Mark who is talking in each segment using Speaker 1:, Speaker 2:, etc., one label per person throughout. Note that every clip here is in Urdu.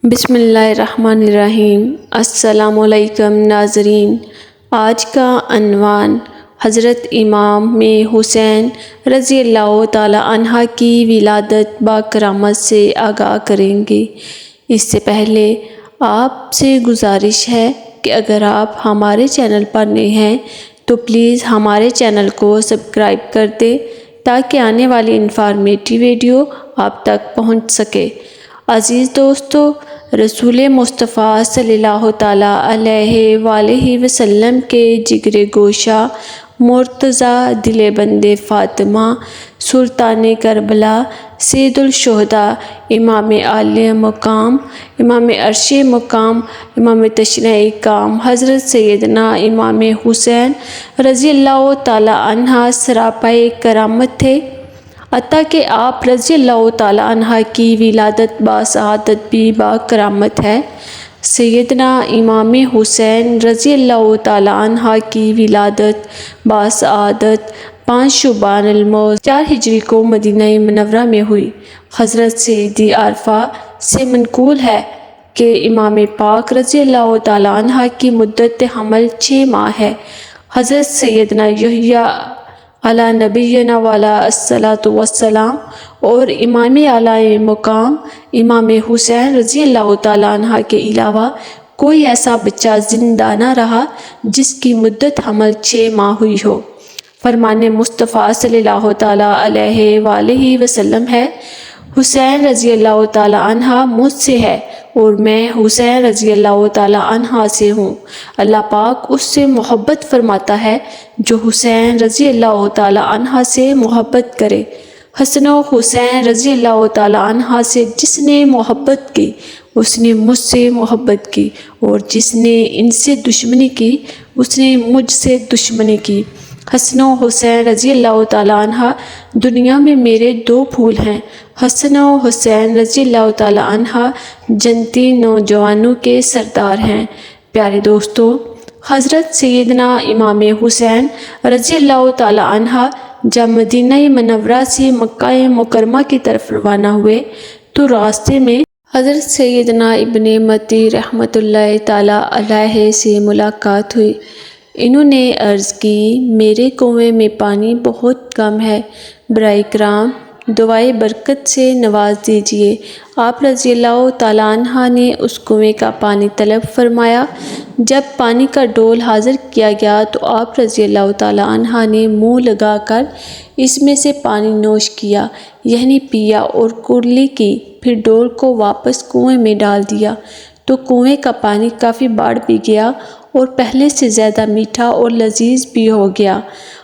Speaker 1: بسم اللہ الرحمن الرحیم۔ السلام علیکم ناظرین، آج کا عنوان حضرت امام حسین رضی اللہ تعالی عنہ کی ولادت باکرامت سے آگاہ کریں گے۔ اس سے پہلے آپ سے گزارش ہے کہ اگر آپ ہمارے چینل پر نئے ہیں تو پلیز ہمارے چینل کو سبسکرائب کر دیں تاکہ آنے والی انفارمیٹیو ویڈیو آپ تک پہنچ سکے۔ عزیز دوستو، رسول مصطفیٰ صلی اللہ تعالیٰ علیہ وآلہ وسلم کے جگر گوشہ مرتضیٰ دل بند فاطمہ سلطان کربلا سید الشہداء امام عالیہ مقام امام عرش مقام امام تشریع کام حضرت سیدنا امام حسین رضی اللہ تعالیٰ عنہ سراپائے کرامت تھے، عطا کہ آپ رضی اللہ تعالیٰ عنہ کی ولادت باسعادت بھی باکرامت ہے۔ سیدنا امام حسین رضی اللہ تعالیٰ عنہ کی ولادت باسعادت 5 شعبان الموت 4 ہجری کو مدینہ منورہ میں ہوئی۔ حضرت سیدی عارفہ سے منقول ہے کہ امام پاک رضی اللہ تعالیٰ عنہ کی مدت حمل 6 ماہ ہے۔ حضرت سیدنا یحییٰ علی نبینا وعلیہ الصلاۃ والسلام اور امام اعلیٰ مقام امام حسین رضی اللہ تعالیٰ عنہ کے علاوہ کوئی ایسا بچہ زندہ نہ رہا جس کی مدت حمل 6 ماہ ہوئی ہو۔ فرمان مصطفیٰ صلی اللہ تعالیٰ علیہ وآلہ وسلم ہے، حسین رضی اللہ تعالیٰ عنہ مجھ سے ہے اور میں حسین رضی اللہ تعالیٰ عنہ سے ہوں۔ اللہ پاک اس سے محبت فرماتا ہے جو حسین رضی اللہ تعالیٰ عنہ سے محبت کرے۔ حسن و حسین رضی اللہ تعالیٰ عنہ سے جس نے محبت کی اس نے مجھ سے محبت کی، اور جس نے ان سے دشمنی کی اس نے مجھ سے دشمنی کی۔ حسن و حسین رضی اللہ تعالیٰ عنہ دنیا میں میرے 2 پھول ہیں۔ حسن و حسین رضی اللہ تعالیٰ عنہ جنتی نوجوانوں کے سردار ہیں۔ پیارے دوستو، حضرت سیدنا امام حسین رضی اللہ تعالیٰ عنہ جب مدینہ منورہ سے مکہ مکرمہ کی طرف روانہ ہوئے تو راستے میں حضرت سیدنا ابن متی رحمۃ اللہ تعالیٰ علیہ سے ملاقات ہوئی۔ انہوں نے عرض کی، میرے کنویں میں پانی بہت کم ہے، برائے کرام دعائے برکت سے نواز دیجیے۔ آپ رضی اللہ تعالیٰ عنہ نے اس کنویں کا پانی طلب فرمایا۔ جب پانی کا ڈول حاضر کیا گیا تو آپ رضی اللہ تعالیٰ عنہ نے منہ لگا کر اس میں سے پانی نوش کیا، یعنی پیا اور کرلی کی، پھر ڈول کو واپس کنویں میں ڈال دیا تو کنویں کا پانی کافی بڑھ بھی گیا اور پہلے سے زیادہ میٹھا اور لذیذ بھی ہو گیا۔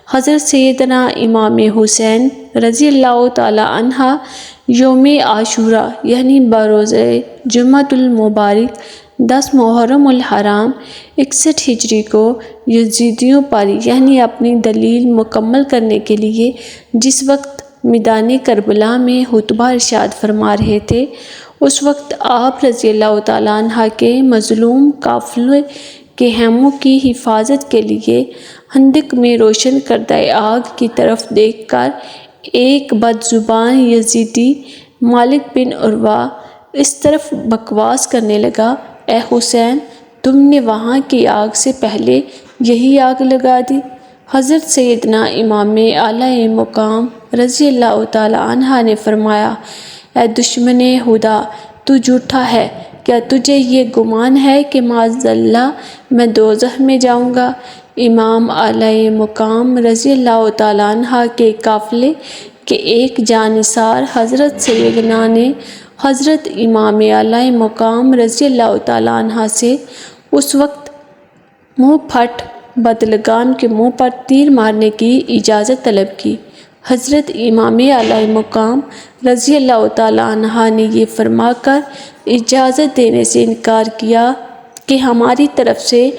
Speaker 1: حضرت سیدنا امام حسین رضی اللہ تعالیٰ عنہ یوم عاشوراء یعنی بروز جمعۃ المبارک 10 محرم الحرام 61 ہجری کو یزیدیوں پر یعنی اپنی دلیل مکمل کرنے کے لیے جس وقت میدان کربلا میں خطبہ ارشاد فرما رہے تھے، اس وقت آپ رضی اللہ تعالیٰ عنہ کے مظلوم قافلے کے خیموں کی حفاظت کے لیے خندق میں روشن کردہ آگ کی طرف دیکھ کر ایک بدزبان یزیدی مالک بن عروہ اس طرف بکواس کرنے لگا، اے حسین، تم نے وہاں کی آگ سے پہلے یہی آگ لگا دی۔ حضرت سیدنا امام اعلیٰ مقام رضی اللہ تعالیٰ عنہ نے فرمایا، اے دشمن خدا، تو جھوٹا ہے، کیا تجھے یہ گمان ہے کہ معاذ اللہ میں دوزخ میں جاؤں گا؟ امام اعلیٰ مقام رضی اللہ تعالیٰ عنہ کے قافلے کے ایک جانثار حضرت سیدنا نے حضرت امام اعلیٰ مقام رضی اللہ تعالیٰ عنہ سے اس وقت منہ پھٹ بدلگان کے منہ پر تیر مارنے کی اجازت طلب کی۔ حضرت امام اعلیٰ مقام رضی اللہ تعالیٰ عنہ نے یہ فرما کر اجازت دینے سے انکار کیا کہ ہماری طرف سے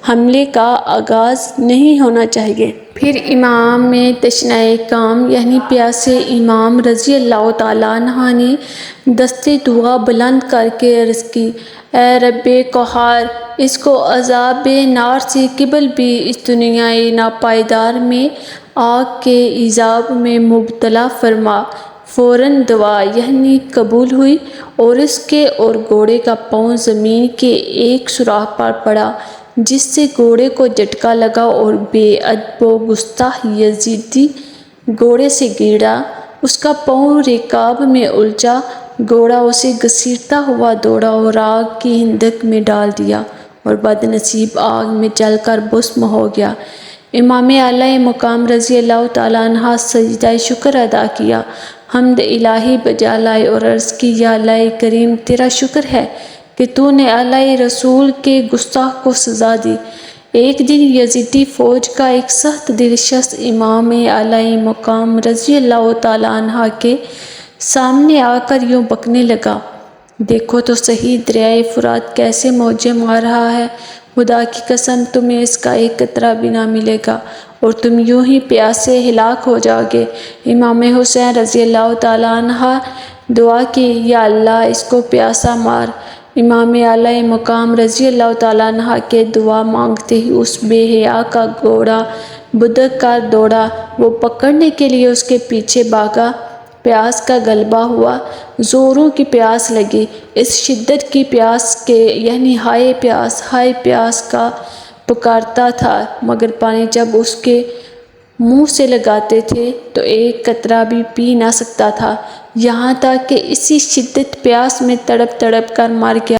Speaker 1: حملے کا آغاز نہیں ہونا چاہیے۔ پھر امام تشریع کام یعنی پیاسے امام رضی اللہ تعالیٰ عنہ نے دست دعا بلند کر کے عرض کی، اے رب قہار، اس کو عذاب نار سے قبل بھی اس دنیائے ناپائیدار میں آگ کے عذاب میں مبتلا فرما۔ فوراً دعا یعنی قبول ہوئی اور اس کے اور گھوڑے کا پاؤں زمین کے ایک سوراخ پر پڑا، جس سے گھوڑے کو جھٹکا لگا اور بے ادب و گستاخ یزیدی گھوڑے سے گرا۔ اس کا پاؤں رکاب میں الجھا، گھوڑا اسے گھسیٹتا ہوا دوڑا اور آگ کی ایندھن میں ڈال دیا اور بد نصیب آگ میں جل کر بھسم ہو گیا۔ امام اعلیٰ مقام رضی اللہ تعالیٰ عنہ سجدہ شکر ادا کیا، حمد الہی بجا لائے اور عرض کی، یا اللہ کریم تیرا شکر ہے کہ تو نے اعلیٰ رسول کے گستاخ کو سزا دی۔ ایک دن یزیدی فوج کا ایک سخت دل شخص امام اعلیٰ مقام رضی اللہ تعالیٰ عنہ کے سامنے آ کر یوں بکنے لگا، دیکھو تو صحیح دریائے فرات کیسے موجیں مار رہا ہے، خدا کی قسم تمہیں اس کا ایک قطرہ بھی نہ ملے گا اور تم یوں ہی پیاس سے ہلاک ہو جاؤ گے۔ امام حسین رضی اللہ تعالیٰ عنہ دعا کی، یا اللہ اس کو پیاسا مار۔ امام اعلیٰ مقام رضی اللہ تعالیٰ عنہ کے دعا مانگتے ہی اس بے حیا کا گھوڑا بدک کر دوڑا، وہ پکڑنے کے لیے اس کے پیچھے بھاگا۔ پیاس کا غلبہ ہوا، زوروں کی پیاس لگی، اس شدت کی پیاس کہ یعنی ہائے پیاس کا پکارتا تھا، مگر پانی جب اس کے منہ سے لگاتے تھے تو ایک قطرہ بھی پی نہ سکتا تھا، یہاں تک کہ اسی شدت پیاس میں تڑپ تڑپ کر مر گیا۔